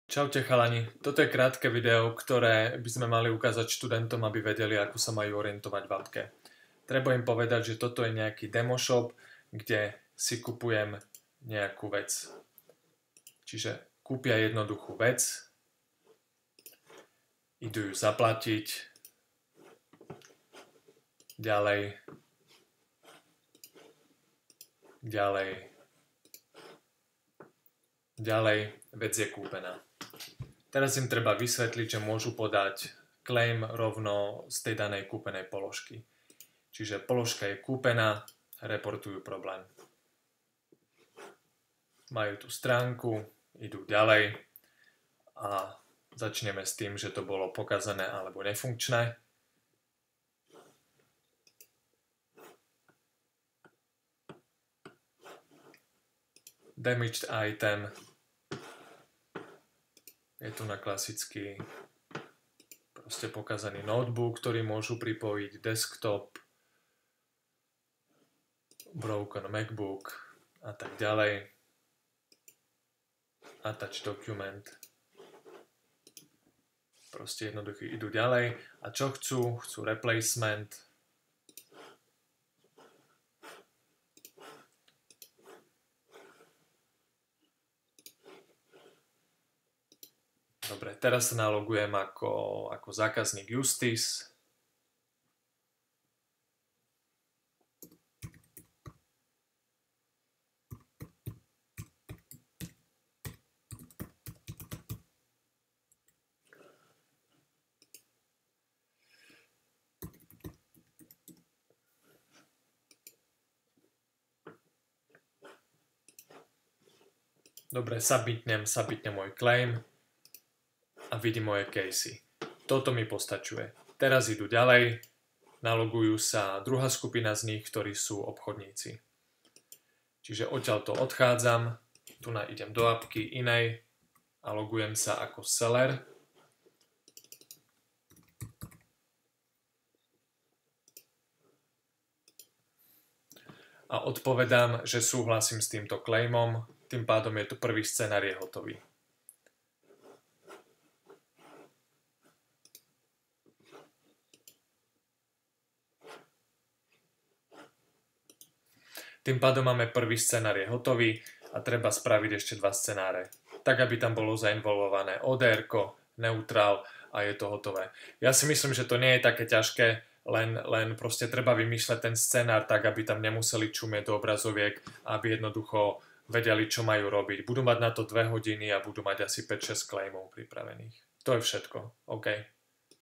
Čaute chalani, toto je krátke video, ktoré by sme mali ukázať študentom, aby vedeli, ako sa majú orientovať v apke. Treba im povedať, že toto je nejaký demo shop, kde si kupujem nejakú vec. Čiže kúpia jednoduchú vec, idú ju zaplatiť, ďalej, vec je kúpená. Teraz im treba vysvetliť, že môžu podať claim rovno z tej danej kúpenej položky. Čiže položka je kúpená, reportujú problém. Majú tú stránku, idú ďalej a začneme s tým, že to bolo pokazané alebo nefunkčné. Damaged item. Je tu na klasický proste pokazaný notebook, ktorý môžu pripojiť, desktop, broken MacBook a tak ďalej. Attach document. Proste jednoducho idú ďalej. A čo chcú? Chcú replacement. Dobre, teraz sa nalogujem ako zákazník Justice. Dobre, submitnem môj claim. A vidím moje casey. Toto mi postačuje. Teraz idú ďalej, nalogujú sa druhá skupina z nich, ktorí sú obchodníci. Čiže odtiaľto odchádzam, tu idem do apky inej a logujem sa ako seller. A odpovedám, že súhlasím s týmto claimom, tým pádom je to prvý scenár je hotový. Tým pádom máme prvý scenár je hotový a treba spraviť ešte dva scenáre. Tak, aby tam bolo zainvolvované ODR-ko, neutral a je to hotové. Ja si myslím, že to nie je také ťažké, len proste treba vymýšľať ten scenár tak, aby tam nemuseli čumieť do obrazoviek, aby jednoducho vedeli, čo majú robiť. Budú mať na to 2 hodiny a budú mať asi 5-6 claimov pripravených. To je všetko. OK.